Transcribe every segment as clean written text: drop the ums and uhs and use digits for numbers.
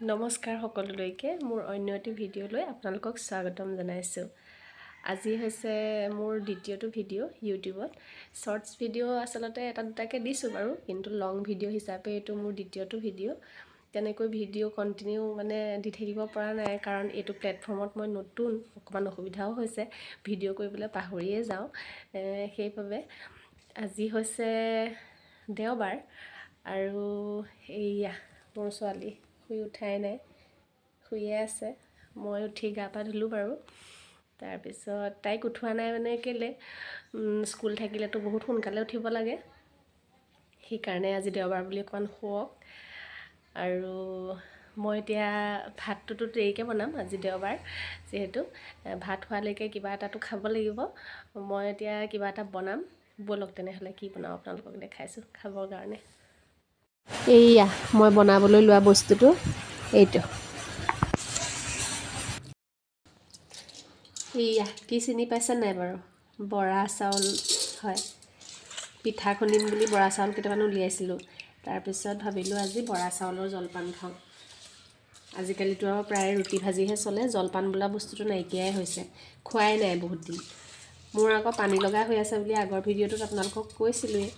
নমস্কাৰ সকলোলৈকে মোৰ অন্য এটি ভিডিঅ'লৈ আপোনালোকক স্বাগতম জনাইছোঁ। আজি হৈছে মোৰ দ্বিতীয়টো ভিডিঅ' ইউটিউবত। শ্বৰ্টছ ভিডিঅ' আচলতে এটা দুটাকৈ দিছোঁ বাৰু, কিন্তু লং ভিডিঅ' হিচাপে এইটো মোৰ দ্বিতীয়টো ভিডিঅ'। তেনেকৈ ভিডিঅ' কণ্টিনিউ দি থাকিব পৰা নাই, কাৰণ এইটো প্লেটফৰ্মত মই নতুন, অকণমান অসুবিধাও হৈছে, ভিডিঅ' কৰিবলৈ পাহৰিয়ে যাওঁ। সেইবাবে আজি হৈছে দেওবাৰ আৰু এইয়া মোৰ ছোৱালী শুই উঠাই নাই, শুইয়ে আছে। মই উঠি গা পা ধুলোঁ বাৰু। তাৰপিছত তাইক উঠোৱা নাই কেলৈ, স্কুল থাকিলেতো বহুত সোনকালে উঠিব লাগে, সেইকাৰণে আজি দেওবাৰ বুলি অকণমান শুৱক। আৰু মই এতিয়া ভাতটোতো দেৰিকৈ বনাম, আজি দেওবাৰ যিহেতু। ভাত হোৱালৈকে কিবা এটাতো খাব লাগিব। মই এতিয়া কিবা এটা বনাম, ব'লক তেনেহ'লে কি বনাওঁ আপোনালোকক দেখাইছোঁ খাবৰ কাৰণে। এইয়া মই বনাবলৈ লোৱা বস্তুটো এইটো। এইয়া কি চিনি পাইছে নাই বাৰু? বৰা চাউল হয়, পিঠা খুন্দিম বুলি বৰা চাউল কেইটামান উলিয়াইছিলোঁ। তাৰপিছত ভাবিলোঁ আজি বৰা চাউলৰ জলপান খাওঁ। আজিকালিতো আৰু প্ৰায় ৰুটি ভাজিহে চলে, জলপান বোলা বস্তুটো নাইকিয়াই হৈছে, খোৱাই নাই বহুত দিন। মোৰ আকৌ পানী লগা হৈ আছে বুলি আগৰ ভিডিঅ'টোত আপোনালোকক কৈছিলোঁৱেই।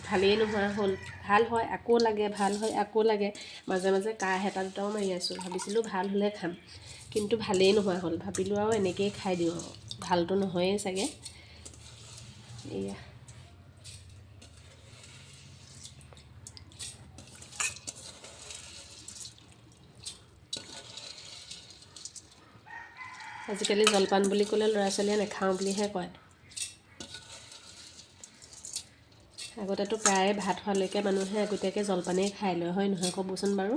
ভালেই নোহোৱা হ'ল, ভাল হয় আকৌ লাগে, ভাল হয় আকৌ লাগে। মাজে মাজে কাহ এটা দুটাও মাৰি আছোঁ, ভাবিছিলোঁ ভাল হ'লে খাম, কিন্তু ভালেই নোহোৱা হ'ল। ভাবিলোঁ আৰু এনেকৈয়ে খাই দিওঁ আৰু, ভালটো নহয়েই চাগে। এয়া আজিকালি জলপান বুলি ক'লে ল'ৰা ছোৱালীয়ে নাখাওঁ বুলিহে কয়। আগতেতো প্ৰায়ে ভাত হোৱালৈকে মানুহে আগতীয়াকৈ জলপানেই খাই লয়, হয় নহয় ক'বচোন বাৰু?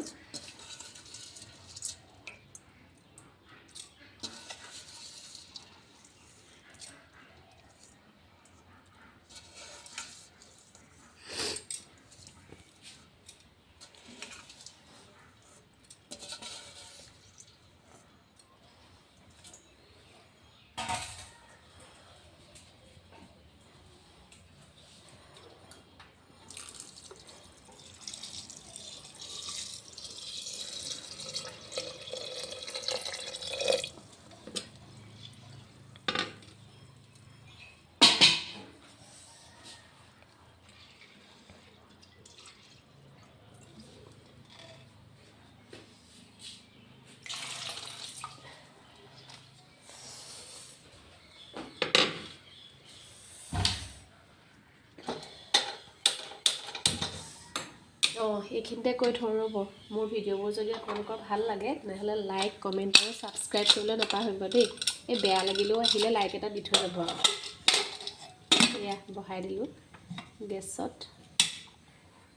এইখিনিতে কৈ থওঁ ৰ'ব, মোৰ ভিডিঅ'বোৰ যদি আপোনালোকৰ ভাল লাগে তেনেহ'লে লাইক, কমেণ্ট আৰু ছাবস্ক্ৰাইব কৰিবলৈ নাপাহৰিব দেই। এই বেয়া লাগিলেও আহিলে লাইক এটা দি থৈ যাব আৰু। এয়া বহাই দিলোঁ গেছত।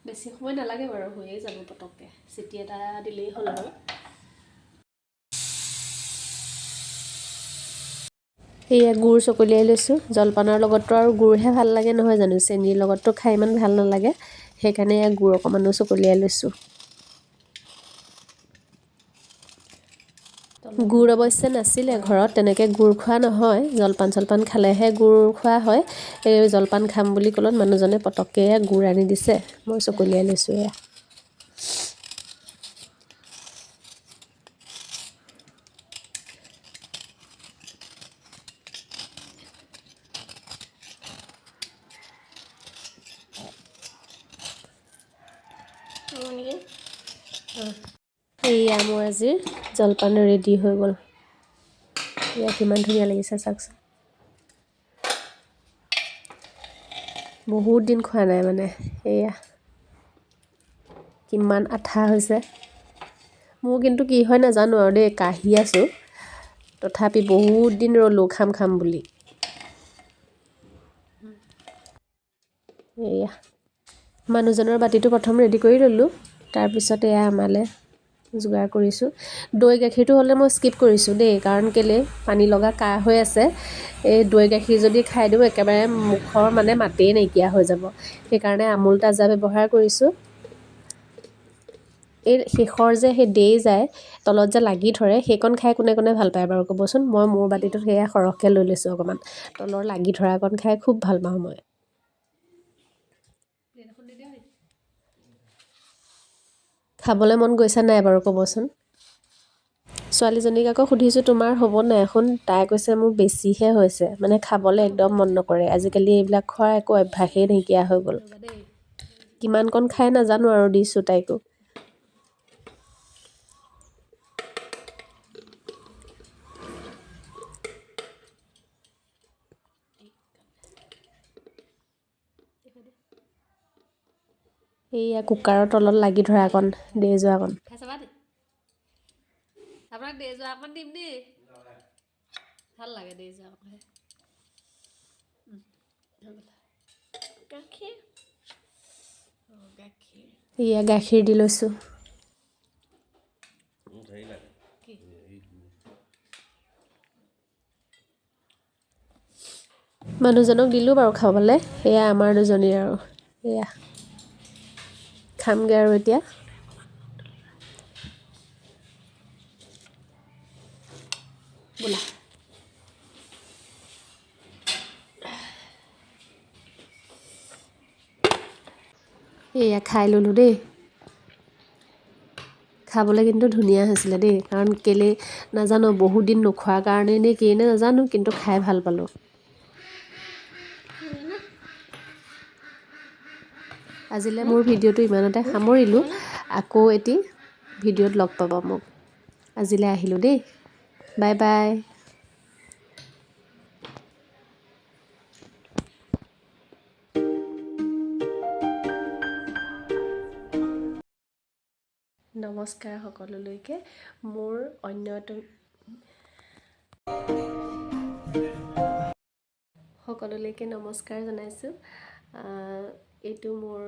বেছি সময় নালাগে বাৰু, হৈয়ে যাব পটককৈ, চিটি এটা দিলেই হ'ল আৰু। এয়া গুড় চকলিয়াই লৈছোঁ। জলপানৰ লগততো আৰু গুড়হে ভাল লাগে নহয় জানো, চেনিৰ লগততো খাই ইমান ভাল নালাগে, সেইকাৰণে এয়া গুড় অকণমানো চকলিয়াই লৈছোঁ। গুড় অৱশ্যে নাছিলে ঘৰত, তেনেকৈ গুড় খোৱা নহয়, জলপান চলপান খালেহে গুড় খোৱা হয়। এই জলপান খাম বুলি ক'লত মানুহজনে পটককৈ গুড় আনি দিছে, মই চকলিয়াই লৈছোঁ এয়া। এইয়া মোৰ আজিৰ জলপান ৰেডি হৈ গ'ল। এয়া কিমান ধুনীয়া লাগিছে চাওকচোন। বহুত দিন খোৱা নাই এয়া কিমান আঠা হৈছে। মোৰ কিন্তু কি হয় নাজানো আৰু দেই, কাঢ়ি আছোঁ, তথাপি বহুত দিন ৰ'লোঁ খাম বুলি। এয়া মানুহজনৰ বাতিটো প্ৰথম ৰেডি কৰি ল'লোঁ, তাৰপিছত এয়া আমালৈ যোগাৰ কৰিছোঁ। দৈ গাখীৰটো হ'লে মই স্কিপ কৰিছোঁ দেই, কাৰণ কেলৈ পানী লগা কাহ হৈ আছে। এই দৈ গাখীৰ যদি খাই দিওঁ একেবাৰে মুখৰ মাতেই নাইকিয়া হৈ যাব, সেইকাৰণে আমুল তাজা ব্যৱহাৰ কৰিছোঁ। এই শেষৰ যে সেই দেই যায়, তলত যে লাগি ধৰে, সেইকণ খাই কোনে কোনে ভাল পায় বাৰু ক'বচোন? মই মোৰ বাতিটোত সেয়া সৰহকৈ লৈ লৈছোঁ অকণমান, তলৰ লাগি ধৰাকণ খাই খুব ভাল পাওঁ মই। খাবলৈ মন গৈছে নাই বাৰু ক'বচোন? ছোৱালীজনীক আকৌ সুধিছোঁ তোমাৰ হ'ব নাই এখন, তাই কৈছে মোৰ বেছিহে হৈছে, মানে খাবলৈ একদম মন নকৰে। আজিকালি এইবিলাক খোৱাৰ একো অভ্যাসেই নাইকিয়া হৈ গ'ল। কিমান কণ খাই নাজানো আৰু দিছোঁ তাইকো। এইয়া কুকাৰৰ তলত লাগি ধৰা অকণ দেই যোৱা অকণ। আপোনাক দেই যোৱা অকণ দিম দেই, ভাল লাগে দেই যোৱা অকণ। গাখীৰ এয়া গাখীৰ দি লৈছোঁ। মানুহজনক দিলোঁ বাৰু খাবলৈ। এয়া আমাৰ দুজনীৰ আৰু এয়া খামগৈ আৰু এতিয়া। বোলা এয়া খাই ল'লোঁ দেই। খাবলৈ কিন্তু ধুনীয়া হৈছিলে দেই, কাৰণ কেলৈ নাজানো বহুত দিন নোখোৱাৰ কাৰণেই নে কিয়ে নাজানো, কিন্তু খাই ভাল পালোঁ। আজিলৈ মোৰ ভিডিঅ'টো ইমানতে সামৰিলোঁ। আকৌ এটি ভিডিঅ'ত লগ পাব মোক। আজিলৈ আহিলোঁ দেই, বাই বাই। নমস্কাৰ সকলোলৈকে। মোৰ সকলোলৈকে নমস্কাৰ জনাইছোঁ। এইটো মোৰ